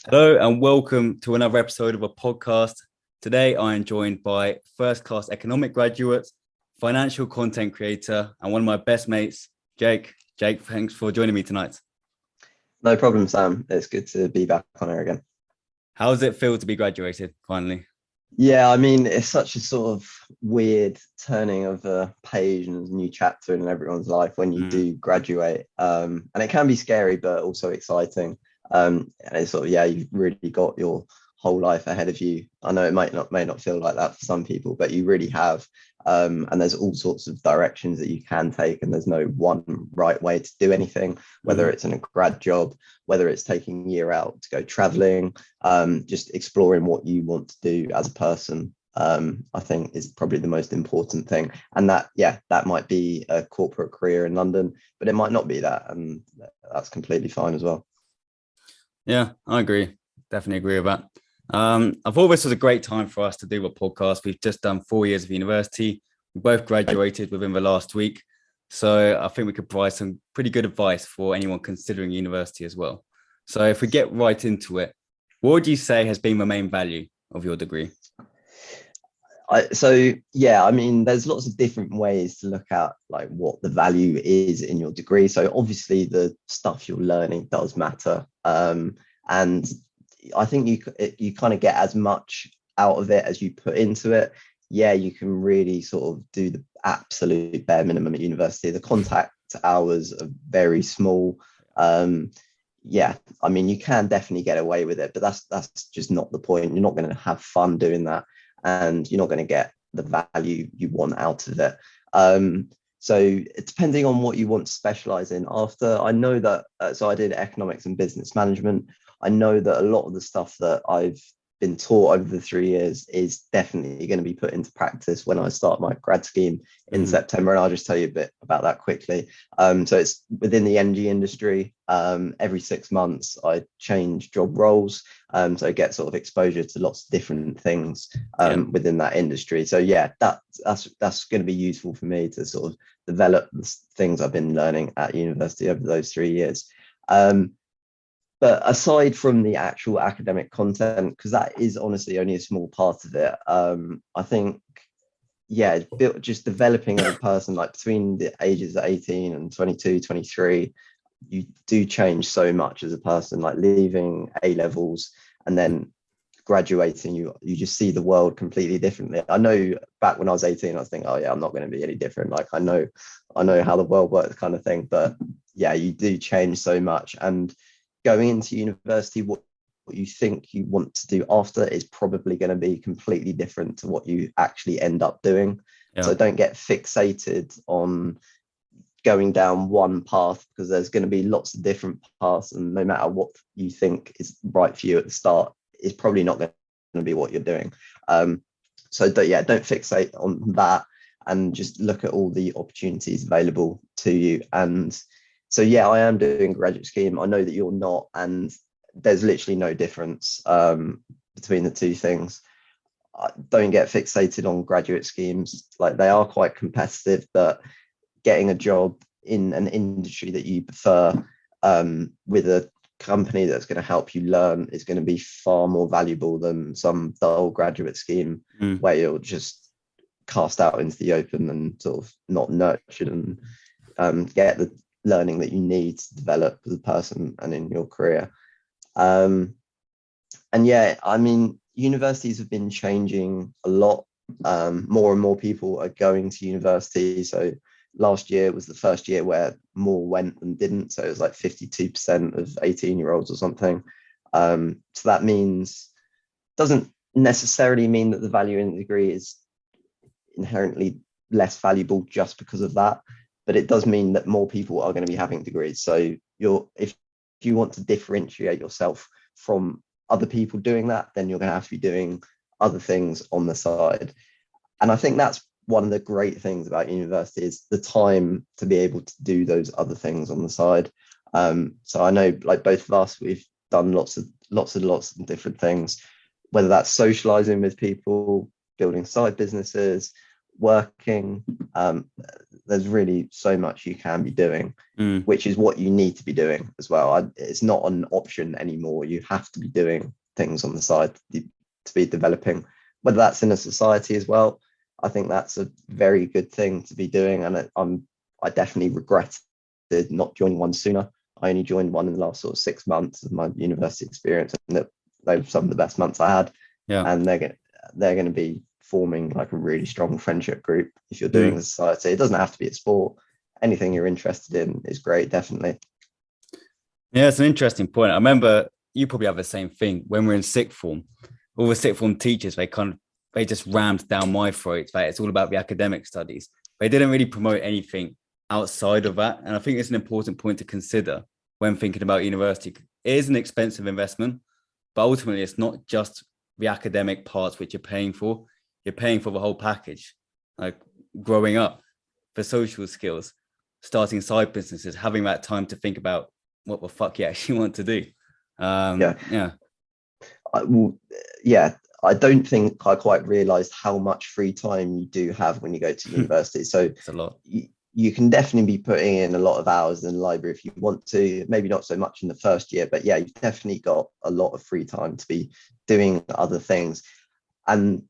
Hello and welcome to another episode of a podcast. Today I am joined by first-class economic graduate, financial content creator, and one of my best mates, Jake. Jake, thanks for joining me tonight. No problem, Sam. It's good to be back on here again. How does it feel to be graduated finally? Yeah, I mean, it's such a sort of weird turning of a page and a new chapter in everyone's life when you Mm, do graduate. And it can be scary, but also exciting. And it's sort of, yeah, you've really got your whole life ahead of you. I know it may not feel like that for some people, but you really have. And there's all sorts of directions that you can take, and there's no one right way to do anything, whether mm. it's in a grad job, whether it's taking a year out to go traveling, just exploring what you want to do as a person. I think is probably the most important thing. And that might be a corporate career in London, but it might not be that. And that's completely fine as well. Yeah, I agree. Definitely agree with that. I thought this was a great time for us to do a podcast. We've just done 4 years of university. We both graduated within the last week. So I think we could provide some pretty good advice for anyone considering university as well. So if we get right into it, what would you say has been the main value of your degree? I mean, there's lots of different ways to look at like what the value is in your degree. So obviously the stuff you're learning does matter. And I think you kind of get as much out of it as you put into it. Yeah, you can really sort of do the absolute bare minimum at university. The contact hours are very small. Um, yeah, I mean, you can definitely get away with it, but that's just not the point. You're not going to have fun doing that, and you're not going to get the value you want out of it. So depending on what you want to specialize in after, I know that, so I did economics and business management. I know that a lot of the stuff that I've been taught over the 3 years is definitely going to be put into practice when I start my grad scheme in Mhm. September. And I'll just tell you a bit about that quickly. So it's within the energy industry. Every 6 months, I change job roles. So I get sort of exposure to lots of different things Yeah. within that industry. So yeah, that's going to be useful for me to sort of develop the things I've been learning at university over those 3 years. But aside from the actual academic content, because that is honestly only a small part of it, I think, yeah, just developing as a person, like between the ages of 18 and 22, 23, you do change so much as a person, like leaving A levels and then graduating, you just see the world completely differently. I know back when I was 18, I was thinking, oh yeah, I'm not going to be any different. Like I know how the world works kind of thing. But yeah, you do change so much. And going into university, what you think you want to do after is probably going to be completely different to what you actually end up doing. Yeah. So don't get fixated on going down one path, because there's going to be lots of different paths, and no matter what you think is right for you at the start, it's probably not going to be what you're doing. So don't fixate on that, and just look at all the opportunities available to you. And so yeah, I am doing graduate scheme. I know that you're not, and there's literally no difference between the two things. Don't get fixated on graduate schemes. Like, they are quite competitive, but getting a job in an industry that you prefer, with a company that's going to help you learn, is going to be far more valuable than some dull graduate scheme Mm. where you're just cast out into the open and sort of not nurtured and get the learning that you need to develop as a person and in your career. Um, and yeah, I mean, universities have been changing a lot. More and more people are going to university. So last year was the first year where more went than didn't. So it was like 52% of 18-year-olds or something. So that means, doesn't necessarily mean that the value in the degree is inherently less valuable just because of that, but it does mean that more people are going to be having degrees. So if you want to differentiate yourself from other people doing that, then you're going to have to be doing other things on the side. And I think that's one of the great things about university, is the time to be able to do those other things on the side. So I know, like, both of us, we've done lots of different things, whether that's socializing with people, building side businesses, working. there's really so much you can be doing, Mm. which is what you need to be doing as well. It's not an option anymore. You have to be doing things on the side to be developing, whether that's in a society as well. I think that's a very good thing to be doing, and I definitely regretted not joining one sooner. I only joined one in the last sort of 6 months of my university experience, and they were some of the best months I had. Yeah. And they're going to be forming like a really strong friendship group if you're doing the society. It doesn't have to be a sport. Anything you're interested in is great, definitely. Yeah, it's an interesting point. I remember you probably have the same thing when we're in sixth form. All the sixth form teachers, they just rammed down my throat. Like, it's all about the academic studies. They didn't really promote anything outside of that. And I think it's an important point to consider when thinking about university. It is an expensive investment, but ultimately it's not just the academic parts which you're paying for. You're paying for the whole package, like growing up, the social skills, starting side businesses, having that time to think about what the fuck you actually want to do. Yeah. I don't think I quite realized how much free time you do have when you go to university. So it's a lot. You can definitely be putting in a lot of hours in the library if you want to, maybe not so much in the first year, but yeah, you've definitely got a lot of free time to be doing other things. And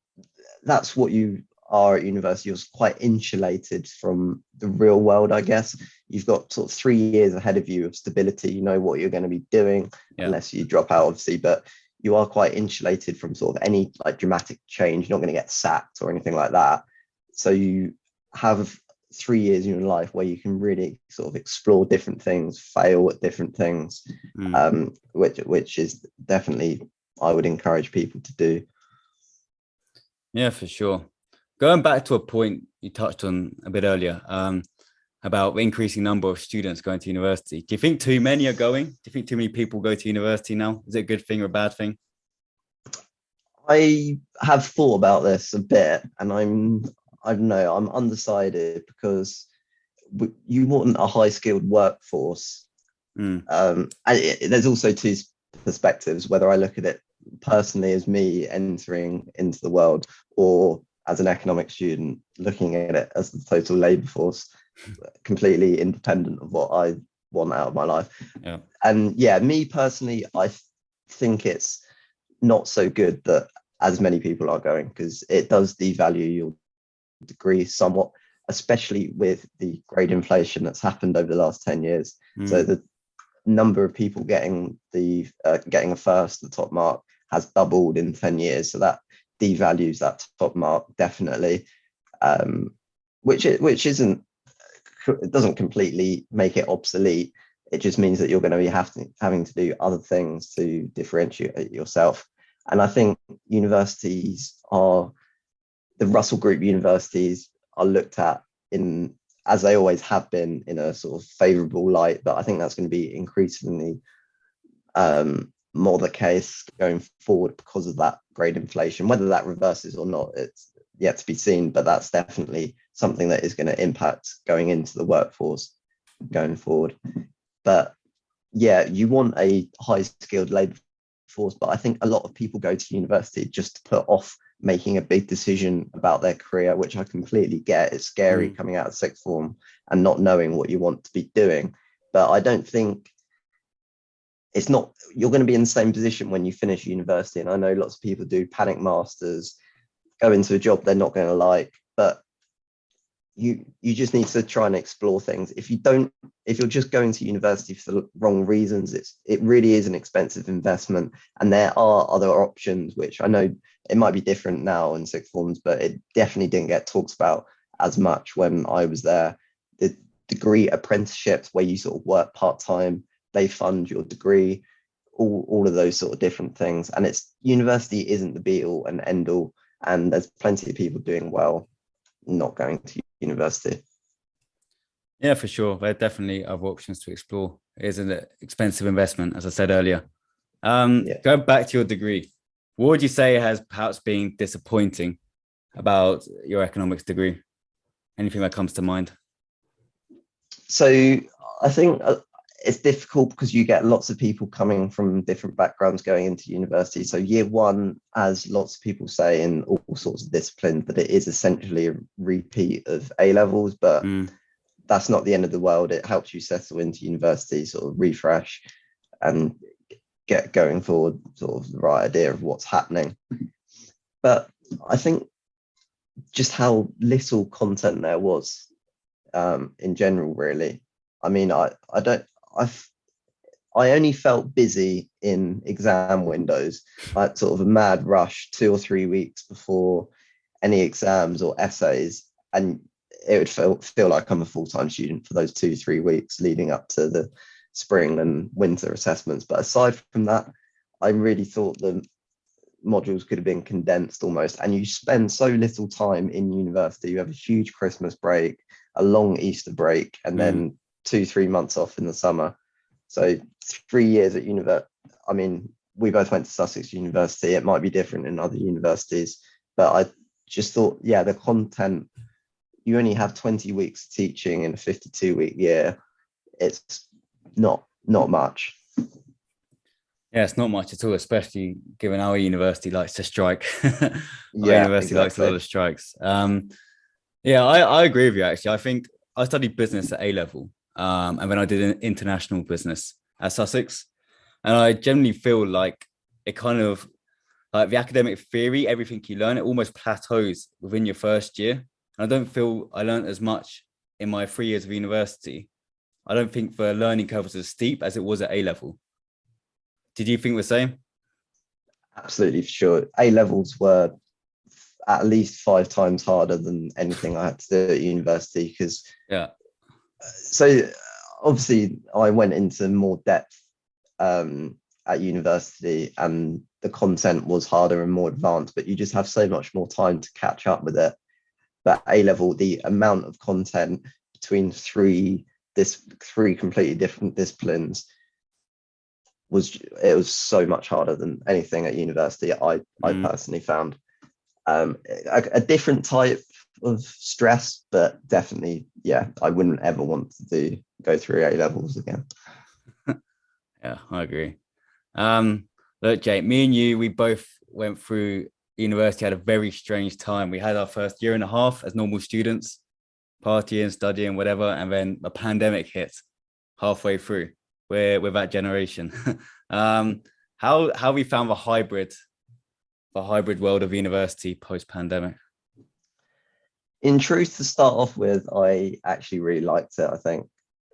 that's what you are at university. You're quite insulated from the real world, I guess. You've got sort of 3 years ahead of you of stability. You know what you're going to be doing, unless you drop out, obviously, but you are quite insulated from sort of any like dramatic change. You're not going to get sacked or anything like that. So you have 3 years in your life where you can really sort of explore different things, fail at different things, which is definitely, I would encourage people to do. Yeah, for sure. Going back to a point you touched on a bit earlier, about the increasing number of students going to university. Do you think too many are going? Do you think too many people go to university now? Is it a good thing or a bad thing? I have thought about this a bit, and I don't know, I'm undecided, because you want a high skilled workforce. There's also two perspectives, whether I look at it personally as me entering into the world, or as an economic student looking at it as the total labor force, completely independent of what I want out of my life. And me personally, I think it's not so good that as many people are going, because it does devalue your degree somewhat, especially with the grade inflation that's happened over the last 10 years. So the number of people getting a first, the top mark, has doubled in 10 years. So that devalues that top mark, definitely, which isn't, it doesn't completely make it obsolete. It just means that you're going to be having to do other things to differentiate yourself. And I think universities the Russell Group universities are looked at as they always have been, in a sort of favourable light. But I think that's going to be increasingly more the case going forward because of that grade inflation. Whether that reverses or not, it's yet to be seen, but that's definitely something that is going to impact going into the workforce going forward. But yeah, you want a high skilled labour force, but I think a lot of people go to university just to put off making a big decision about their career, which I completely get. It's scary coming out of sixth form and not knowing what you want to be doing. But I don't think you're going to be in the same position when you finish university. And I know lots of people do panic masters, go into a job they're not going to like, but you just need to try and explore things. If you're just going to university for the wrong reasons, it really is an expensive investment. And there are other options, which I know it might be different now in sixth forms, but it definitely didn't get talked about as much when I was there. The degree apprenticeships, where you sort of work part-time, they fund your degree, all of those sort of different things. And university isn't the be all and end all. And there's plenty of people doing well not going to university. Yeah, for sure. There are definitely other options to explore. It is an expensive investment, as I said earlier. Go back to your degree. What would you say has perhaps been disappointing about your economics degree? Anything that comes to mind? So I think it's difficult because you get lots of people coming from different backgrounds going into university. So year one, as lots of people say in all sorts of disciplines, that it is essentially a repeat of A levels, but that's not the end of the world. It helps you settle into university, sort of refresh and get going forward, sort of the right idea of what's happening. But I think just how little content there was in general, really. I mean, I only felt busy in exam windows, like sort of a mad rush 2 or 3 weeks before any exams or essays, and it would feel like I'm a full-time student for those 2 3 weeks leading up to the spring and winter assessments. But aside from that, I really thought the modules could have been condensed almost, and you spend so little time in university. You have a huge Christmas break, a long Easter break, and then 2 3 months off in the summer. So 3 years at university. I mean, we both went to Sussex University. It might be different in other universities, but I just thought, yeah, the content, you only have 20 weeks teaching in a 52-week year. It's not much. Yeah, it's not much at all, especially given our university likes to strike. Our Yeah, university likes a lot exactly. of strikes. Yeah, I agree with you, actually. I think I studied business at A level, and then I did an international business at Sussex. And I generally feel like it kind of, like the academic theory, everything you learn, it almost plateaus within your first year. And I don't feel I learned as much in my 3 years of university. I don't think the learning curve was as steep as it was at A level. Did you think the same? Absolutely, for sure. A levels were at least 5 times harder than anything I had to do at university, because Yeah. so obviously I went into more depth at university, and the content was harder and more advanced, but you just have so much more time to catch up with it. But A level, the amount of content between three completely different disciplines was so much harder than anything at university. I personally found a different type of stress, but definitely, yeah, I wouldn't ever want to go through A levels again. Yeah, I agree. Look, Jake, me and you, we both went through university, had a very strange time. We had our first year and a half as normal students, partying, studying, whatever, and then a pandemic hit halfway through. We're that generation. How we found the hybrid world of university post pandemic. In truth, to start off with, I actually really liked it. I think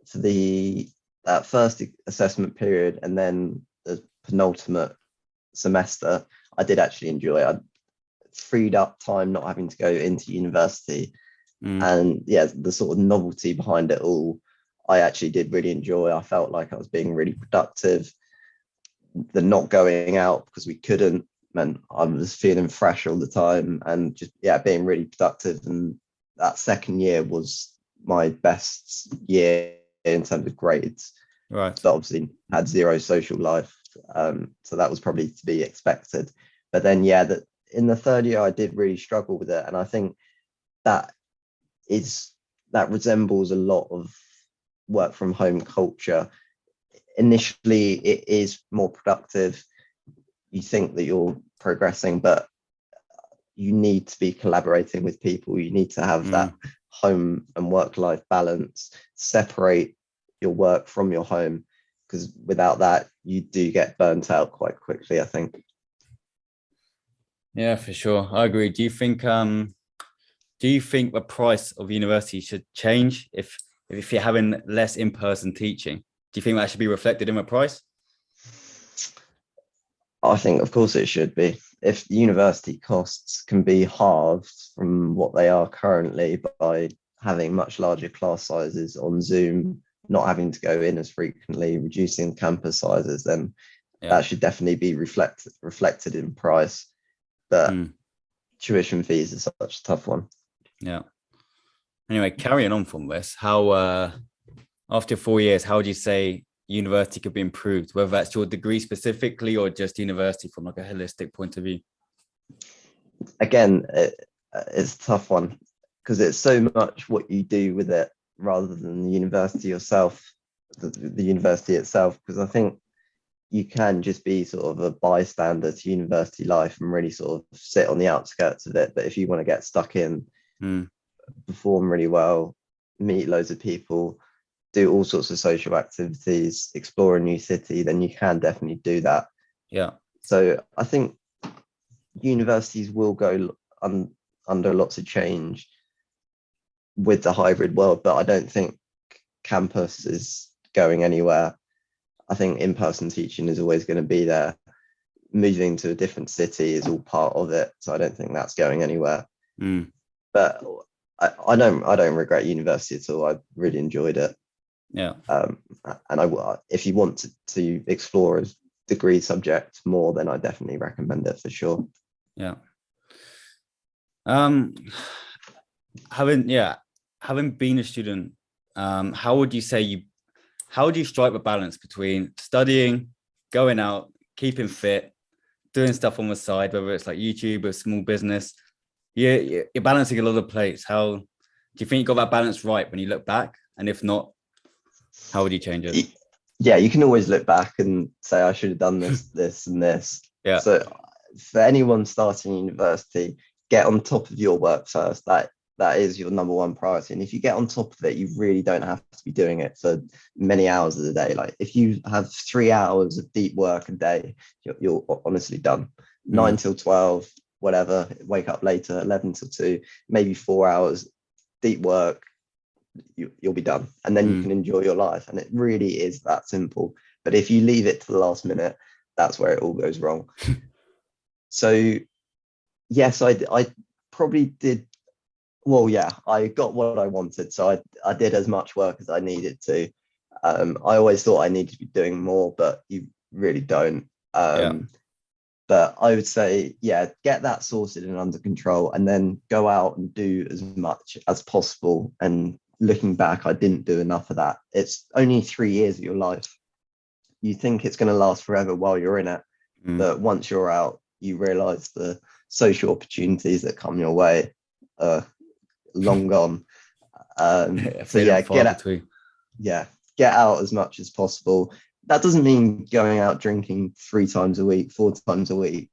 for that first assessment period and then the penultimate semester, I did actually enjoy it. I freed up time not having to go into university, and yeah, the sort of novelty behind it all, I actually did really enjoy. I felt like I was being really productive. The not going out because we couldn't meant I was feeling fresh all the time, and just, yeah, being really productive. And that second year was my best year in terms of grades, Right. but obviously had zero social life. So that was probably to be expected. But then, yeah, that in the third year, I did really struggle with it. And I think that resembles a lot of work from home culture. Initially, it is more productive. You think that you're progressing, but you need to be collaborating with people. You need to have that home and work life balance, separate your work from your home, because without that, you do get burnt out quite quickly, I think. Yeah, for sure. I agree. Do you think the price of university should change if you're having less in-person teaching? Do you think that should be reflected in the price? I think, of course, it should be. If the university costs can be halved from what they are currently by having much larger class sizes on Zoom, not having to go in as frequently, reducing campus sizes, then that should definitely be reflected in price. But tuition fees is such a tough one. Yeah. Anyway, carrying on from this, how after 4 years, how would you say university could be improved, whether that's your degree specifically or just university from like a holistic point of view? Again, it's a tough one because it's so much what you do with it rather than the university yourself, the university itself. Because I think you can just be sort of a bystander to university life and really sort of sit on the outskirts of it. But if you want to get stuck in, perform really well, meet loads of people, do all sorts of social activities, explore a new city, then you can definitely do that. Yeah. So I think universities will go under lots of change with the hybrid world, but I don't think campus is going anywhere. I think in-person teaching is always going to be there. Moving to a different city is all part of it, so I don't think that's going anywhere. But I don't regret university at all. I really enjoyed it. Yeah. And if you want to explore a degree subject more, then I definitely recommend it for sure. Yeah. Having been a student, how would you strike the balance between studying, going out, keeping fit, doing stuff on the side, whether it's like YouTube or small business? You're balancing a lot of plates. How do you think you got that balance right when you look back? And if not, how would you change it? Yeah, you can always look back and say, I should have done this, this, and this. Yeah. So for anyone starting university, get on top of your work first. That is your number one priority. And if you get on top of it, you really don't have to be doing it for many hours of the day. Like if you have 3 hours of deep work a day, you're honestly done. 9 till 12, whatever, wake up later, 11 till 2, maybe 4 hours deep work, you'll be done. And then you can enjoy your life. And it really is that simple. But if you leave it to the last minute, that's where it all goes wrong. So yes, I probably did. Well, yeah, I got what I wanted. So I did as much work as I needed to. I always thought I needed to be doing more, but you really don't. But I would say, yeah, get that sorted and under control, and then go out and do as much as possible. And looking back, I didn't do enough of that. It's only 3 years of your life. You think it's going to last forever while you're in it. But once you're out, you realize the social opportunities that come your way are long gone. So yeah, get out as much as possible. That doesn't mean going out drinking 3 times a week, 4 times a week.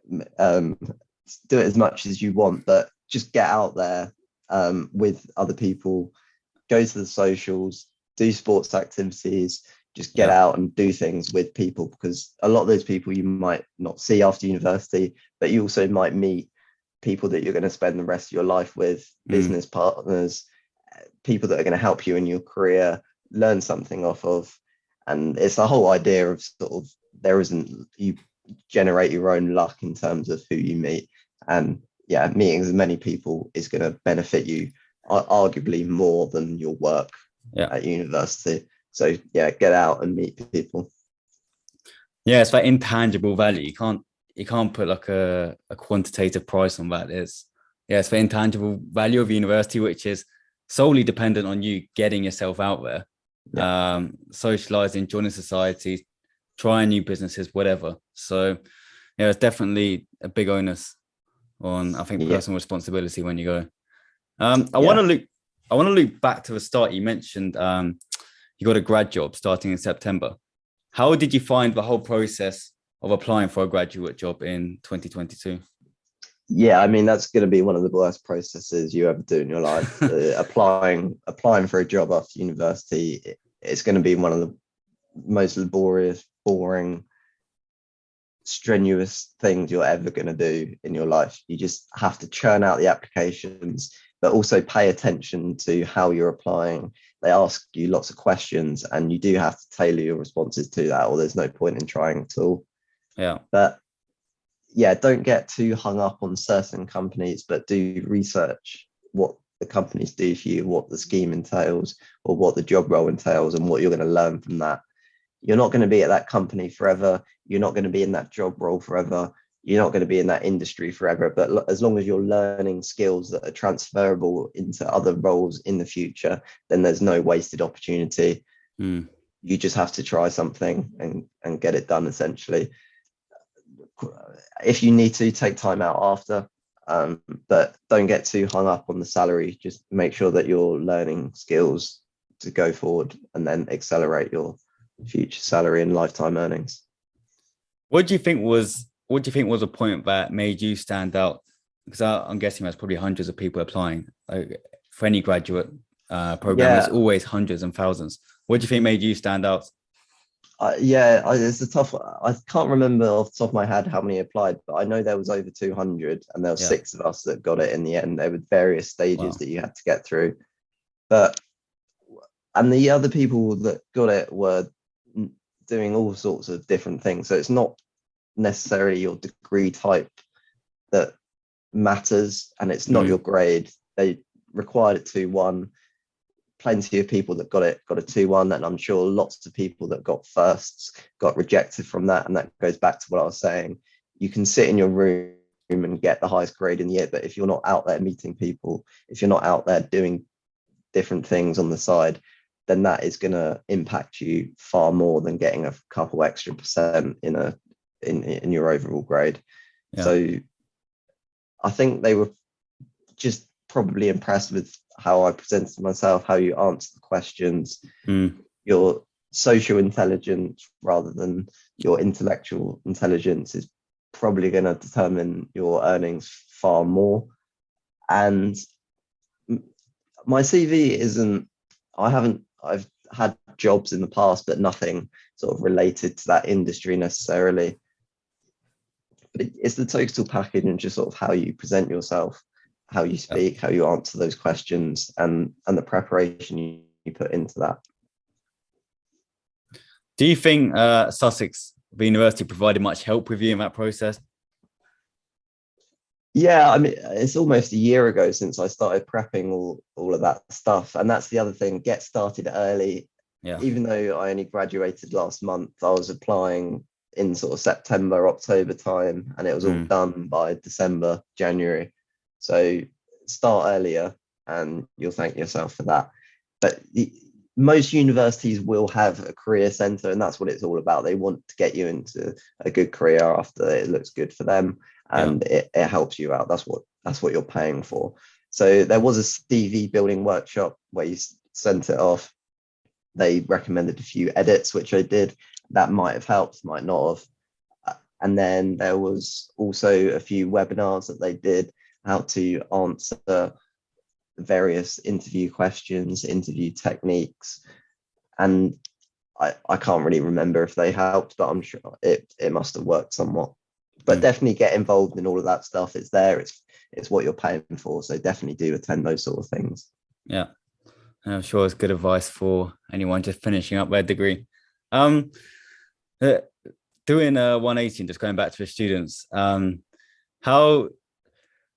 Do it as much as you want, but just get out there with other people, go to the socials, do sports activities, just get out and do things with people, because a lot of those people you might not see after university, but you also might meet people that you're going to spend the rest of your life with, business partners, people that are going to help you in your career, learn something off of. And it's the whole idea of you generate your own luck in terms of who you meet. And yeah, meeting as many people is going to benefit you arguably more than your work at university. So yeah, get out and meet people. Yeah, it's that intangible value. You can't put like a quantitative price on that. It's the intangible value of university, which is solely dependent on you getting yourself out there, socializing, joining society, trying new businesses, whatever. So yeah, it's definitely a big onus on, I think, personal responsibility when you go. I want to loop back to the start. You mentioned you got a grad job starting in September. How did you find the whole process of applying for a graduate job in 2022? Yeah, I mean, that's going to be one of the worst processes you ever do in your life. Applying for a job after university, it's going to be one of the most laborious, boring, strenuous things you're ever going to do in your life. You just have to churn out the applications, but also pay attention to how you're applying. They ask you lots of questions, and you do have to tailor your responses to that, or there's no point in trying at all. Yeah. But yeah, don't get too hung up on certain companies, but do research what the companies do for you, what the scheme entails, or what the job role entails, and what you're going to learn from that. You're not going to be at that company forever. You're not going to be in that job role forever. You're not going to be in that industry forever. But as long as you're learning skills that are transferable into other roles in the future, then there's no wasted opportunity. You just have to try something and get it done, essentially. If you need to, take time out after, but don't get too hung up on the salary. Just make sure that you're learning skills to go forward, and then accelerate your future salary and lifetime earnings. What do you think was a point that made you stand out? Because I'm guessing there's probably hundreds of people applying, like, for any graduate program. It's Yeah, always hundreds and thousands. What do you think made you stand out? it's a tough one. I can't remember off the top of my head how many applied, but I know there was over 200 and there were Yeah. 6 of us that got it in the end. There were various stages Wow. that you had to get through. But and the other people that got it were doing all sorts of different things. So it's not necessarily your degree type that matters, and it's not your grade. They required a 2-1. Plenty of people that got a 2-1, and I'm sure lots of people that got firsts got rejected from that. And that goes back to what I was saying. You can sit in your room and get the highest grade in the year, but if you're not out there meeting people, if you're not out there doing different things on the side, then that is going to impact you far more than getting a couple extra percent in your overall grade. Yeah. So I think they were just probably impressed with how I presented myself, how you answer the questions, your social intelligence rather than your intellectual intelligence is probably going to determine your earnings far more. And my CV isn't, I've had jobs in the past, but nothing sort of related to that industry necessarily. But it's the total package and just sort of how you present yourself, how you speak, how you answer those questions, and the preparation you put into that. Do you think Sussex University provided much help with you in that process? Yeah, I mean, it's almost a year ago since I started prepping all of that stuff. And that's the other thing, get started early. Yeah. Even though I only graduated last month, I was applying in sort of September, October time, and it was all done by December, January. So start earlier and you'll thank yourself for that. But most universities will have a career centre, and that's what it's all about. They want to get you into a good career after it looks good for them, and it helps you out. That's what you're paying for. So there was a CV building workshop where you sent it off. They recommended a few edits, which I did. That might have helped, might not have. And then there was also a few webinars that they did, how to answer various interview questions, interview techniques. And I can't really remember if they helped, but I'm sure it must have worked somewhat. But definitely get involved in all of that stuff. It's there. It's what you're paying for. So definitely do attend those sort of things. Yeah. I'm sure it's good advice for anyone just finishing up their degree. Doing 180 and just going back to the students, how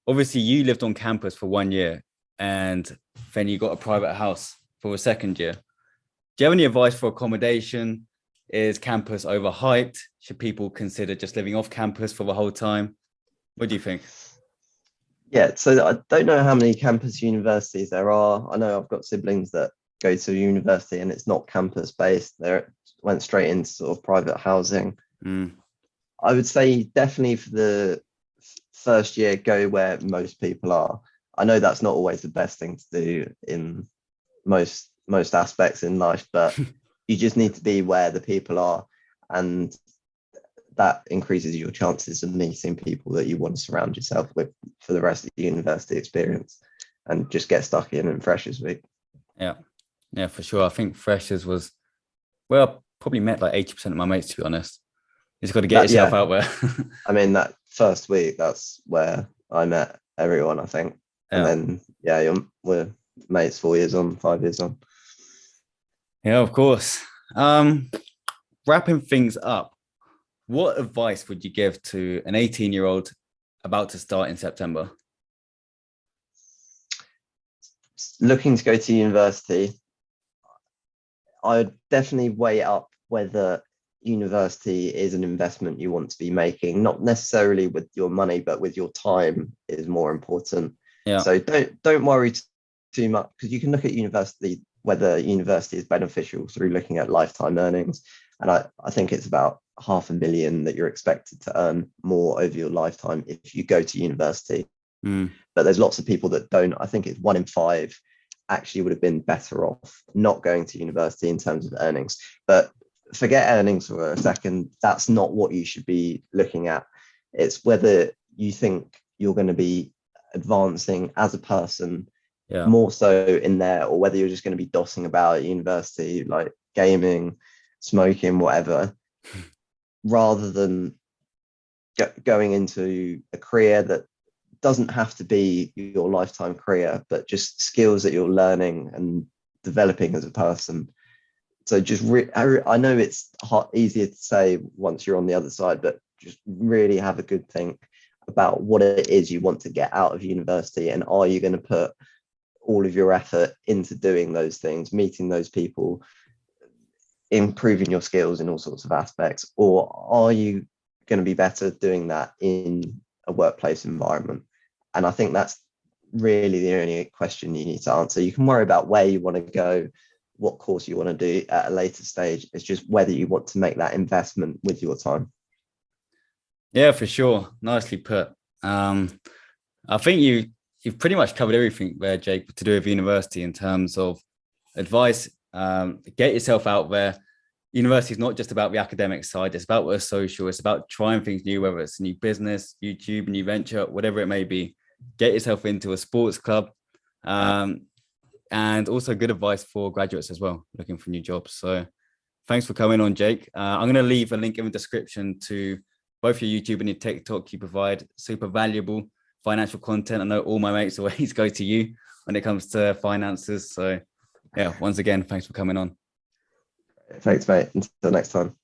obviously you lived on campus for 1 year and then you got a private house for a second year. Do you have any advice for accommodation? Is campus overhyped? Should people consider just living off campus for the whole time? What do you think? Yeah, so I don't know how many campus universities there are. I know I've got siblings that go to university and it's not campus based. They went straight into sort of private housing. I would say definitely for the first year, go where most people are. I know that's not always the best thing to do in most aspects in life, but you just need to be where the people are, and that increases your chances of meeting people that you want to surround yourself with for the rest of the university experience, and just get stuck in Freshers Week. Yeah, for sure. I think Freshers was, well, probably met like 80% of my mates, to be honest. You just got to get yourself out there. I mean, that first week, that's where I met everyone, I think. And then, we're mates 4 years on, 5 years on. Yeah, of course. Wrapping things up, what advice would you give to an 18-year-old about to start in September? Looking to go to university, I would definitely weigh up whether university is an investment you want to be making, not necessarily with your money, but with your time is more important. So don't worry too much, because you can look at university, whether university is beneficial through looking at lifetime earnings. And I think it's about $500,000 that you're expected to earn more over your lifetime if you go to university. But there's lots of people that don't. I think it's 1 in 5 actually would have been better off not going to university in terms of earnings. But forget earnings for a second. That's not what you should be looking at. It's whether you think you're going to be advancing as a person Yeah. more so in there, or whether you're just going to be dossing about at university, like gaming, smoking, whatever, rather than going into a career that doesn't have to be your lifetime career, but just skills that you're learning and developing as a person. So just I know it's easier to say once you're on the other side, but just really have a good think about what it is you want to get out of university, and are you going to put all of your effort into doing those things, meeting those people, improving your skills in all sorts of aspects, or are you going to be better doing that in a workplace environment? And I think that's really the only question you need to answer. You can worry about where you want to go, what course you want to do at a later stage. It's just whether you want to make that investment with your time. Yeah, for sure. Nicely put. I think you've pretty much covered everything there, Jake, to do with university in terms of advice. Get yourself out there. University is not just about the academic side. It's about the social. It's about trying things new, whether it's a new business, YouTube, a new venture, whatever it may be. Get yourself into a sports club. And also good advice for graduates as well, looking for new jobs. So thanks for coming on, Jake. I'm going to leave a link in the description to both your YouTube and your TikTok. You provide super valuable financial content. I know all my mates always go to you when it comes to finances. So yeah, once again, thanks for coming on. Thanks, mate. Until next time.